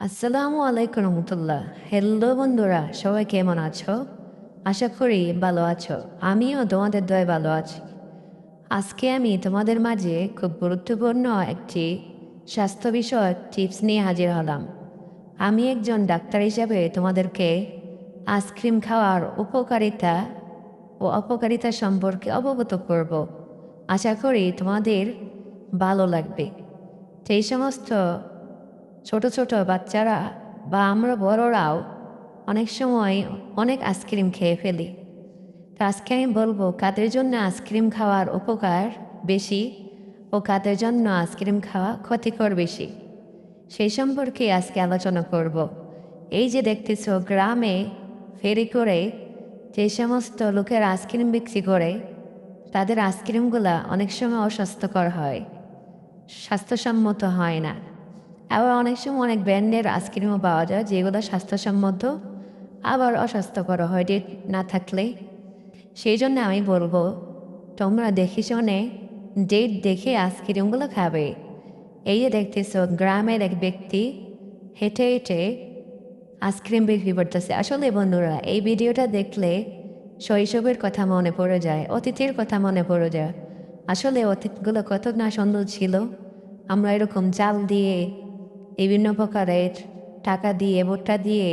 আসসালামু আলাইকুম রহমতুল্লাহ। হ্যালো বন্ধুরা, সবাই কেমন আছো? আশা করি ভালো আছো। আমিও তোমাদের দয়ায় ভালো আছি। আজকে আমি তোমাদের মাঝে খুব গুরুত্বপূর্ণ একটি স্বাস্থ্য বিষয়ক টিপস নিয়ে হাজির হলাম। আমি একজন ডাক্তার হিসাবে তোমাদেরকে আইসক্রিম খাওয়ার উপকারিতা ও অপকারিতা সম্পর্কে অবগত করব। আশা করি তোমাদের ভালো লাগবে। সেই সমস্ত ছোট ছোট বাচ্চারা বা আমরা বড়রাও অনেক সময় অনেক আইসক্রিম খেয়ে ফেলি। তো আজকে আমি বলবো কাদের জন্য আইসক্রিম খাওয়ার উপকার বেশি ও কাদের জন্য আইসক্রিম খাওয়া ক্ষতিকর বেশি, সেই সম্পর্কে আজকে আলোচনা করব। এই যে দেখতেছ গ্রামে ফেরি করে যে সমস্ত লোকের আইসক্রিম বিক্রি করে, তাদের আইসক্রিমগুলা অনেক সময় অস্বাস্থ্যকর হয়, স্বাস্থ্যসম্মত হয় না। আবার অনেক সময় অনেক ব্র্যান্ডের আইসক্রিমও পাওয়া যায় যেগুলো স্বাস্থ্যসম্মত আবার অস্বাস্থ্যকর হয় ডেট না থাকলে। সেই জন্য আমি বলবো তোমরা দেখে শুনে ডেট দেখে আইসক্রিমগুলো খাবে। এই যে দেখতেছ গ্রামের এক ব্যক্তি হেঁটে হেঁটে আইসক্রিম বিক্রি করতেছে। আসলে বন্ধুরা, এই ভিডিওটা দেখলে শৈশবের কথা মনে পড়ে যায়, অতীতের কথা মনে পড়ে যায়। আসলে অতীতগুলো কত না সুন্দর ছিল। আমরা এরকম চাল দিয়ে বিভিন্ন প্রকারের টাকা দিয়ে ভুট্টা দিয়ে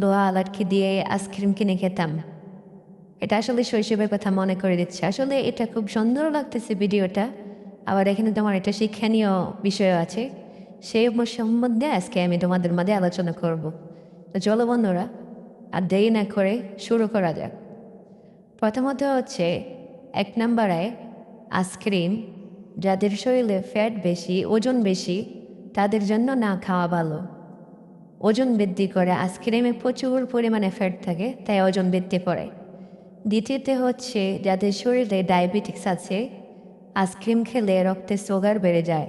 লোহা লাটকি দিয়ে আইসক্রিম কিনে খেতাম। এটা আসলে শৈশবের কথা মনে করে দিচ্ছে। আসলে এটা খুব সুন্দর লাগতেছে ভিডিওটা। আবার এখানে তোমার একটা শিক্ষণীয় বিষয় আছে, সেই সম্বন্ধে আজকে আমি তোমাদের মাঝে আলোচনা করব। তো চলো বন্ধুরা, আর দেরি না করে শুরু করা যাক। প্রথমত হচ্ছে 1 নম্বরে আইসক্রিম যাদের শরীরে ফ্যাট বেশি, ওজন বেশি, তাদের জন্য না খাওয়া ভালো। ওজন বৃদ্ধি করে, আইসক্রিমে প্রচুর পরিমাণে ফ্যাট থাকে, তাই ওজন বৃদ্ধি করে। দ্বিতীয়ত হচ্ছে যাদের শরীরে ডায়াবেটিস আছে, আইসক্রিম খেলে রক্তে সুগার বেড়ে যায়,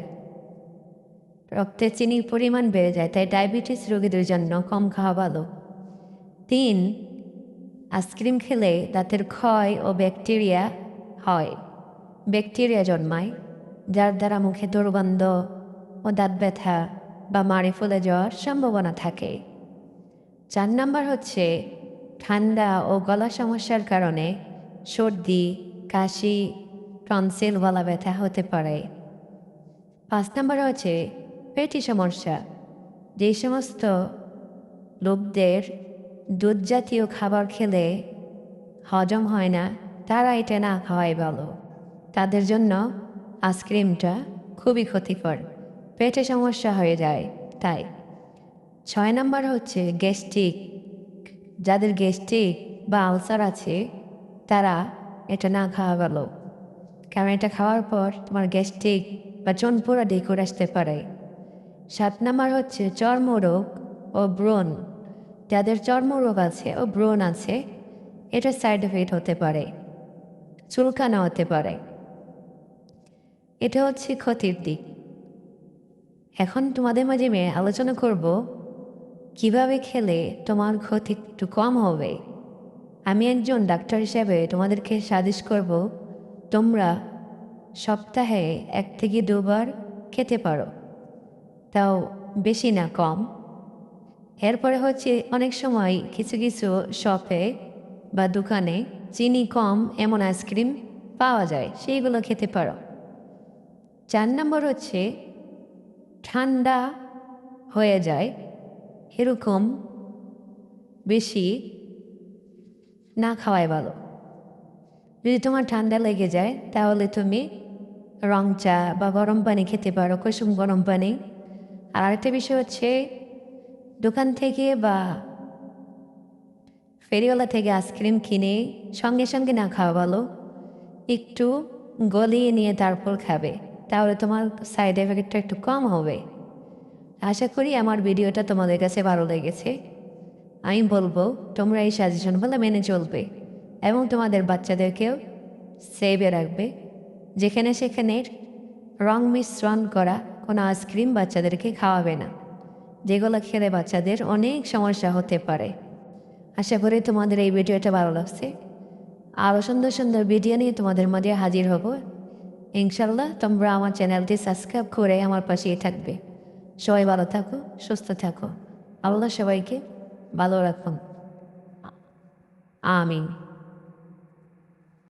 রক্তে চিনির পরিমাণ বেড়ে যায়, তাই ডায়াবেটিস রোগীদের জন্য কম খাওয়া ভালো। 3, আইসক্রিম খেলে দাঁতের ক্ষয় ও ব্যাকটেরিয়া হয়, ব্যাকটেরিয়া জন্মায়, যার দ্বারা মুখে দুর্গন্ধ ও দাঁত ব্যথা বা মাড়ি ফুলে যাওয়ার সম্ভাবনা থাকে। 4 নম্বর হচ্ছে ঠান্ডা ও গলা সমস্যার কারণে সর্দি, কাশি, টনসিল, গলা ব্যথা হতে পারে। 5 নম্বর হচ্ছে পেটি সমস্যা। যে সমস্ত লোকদের দুধ জাতীয় খাবার খেলে হজম হয় না, তারা এটা না খাওয়াই ভালো। তাদের জন্য আইসক্রিমটা খুবই ক্ষতিকর, পেটে সমস্যা হয়ে যায় তাই। 6 নম্বর হচ্ছে গ্যাস্ট্রিক। যাদের গ্যাস্ট্রিক বা আলসার আছে, তারা এটা না খাওয়া ভালো, কারণ এটা খাওয়ার পর তোমার গ্যাস্ট্রিক বা চনপুরা ডেকুর আসতে পারে। 7 নম্বর হচ্ছে চর্মরোগ ও ব্রণ। যাদের চর্মরোগ আছে ও ব্রণ আছে, এটা সাইড এফেক্ট হতে পারে, চুলকানো হতে পারে। এটা হচ্ছে ক্ষতির দিক। এখন তোমাদের মাঝে আমি আলোচনা করব কিভাবে খেলে তোমার ক্ষতি একটু কম হবে। আমি একজন ডাক্তার হিসেবে তোমাদেরকে সাজেস্ট করব তোমরা সপ্তাহে 1 থেকে 2 বার খেতে পারো, তাও বেশি না, কম। এরপরে হচ্ছে অনেক সময় কিছু কিছু শপে বা দোকানে চিনি কম এমন আইসক্রিম পাওয়া যায়, সেইগুলো খেতে পারো। 4 নম্বর হচ্ছে ঠান্ডা হয়ে যায় এরকম বেশি না খাওয়াই ভালো। যদি তোমার ঠান্ডা লেগে যায় তাহলে তুমি রং চা বা গরম পানি খেতে পারো, কুসুম গরম পানি। আর আরেকটা বিষয় হচ্ছে দোকান থেকে বা ফেরিওয়ালা থেকে আইসক্রিম কিনে সঙ্গে সঙ্গে না খাওয়া ভালো, একটু গলিয়ে নিয়ে তারপর খাবে, তাহলে তোমার সাইড এফেক্টটা একটু কম হবে। আশা করি আমার ভিডিওটা তোমাদের কাছে ভালো লেগেছে। আমি বলবো তোমরা এই সাজেশনগুলো মেনে চলবে এবং তোমাদের বাচ্চাদেরকেও সেভে রাখবে। যেখানে সেখানে রং মিশ্রণ করা কোনো আইসক্রিম বাচ্চাদেরকে খাওয়াবে না, যেগুলো খেলে বাচ্চাদের অনেক সমস্যা হতে পারে। আশা করি তোমাদের এই ভিডিওটা ভালো লাগছে। আরও সুন্দর সুন্দর ভিডিও নিয়ে তোমাদের মাঝে হাজির হব ইনশাল্লাহ। তোমরা আমার চ্যানেলটি সাবস্ক্রাইব করে আমার পাশেই থাকবে। সবাই ভালো থাকো, সুস্থ থাকো। আল্লাহ সবাইকে ভালো রাখুন। আমিন।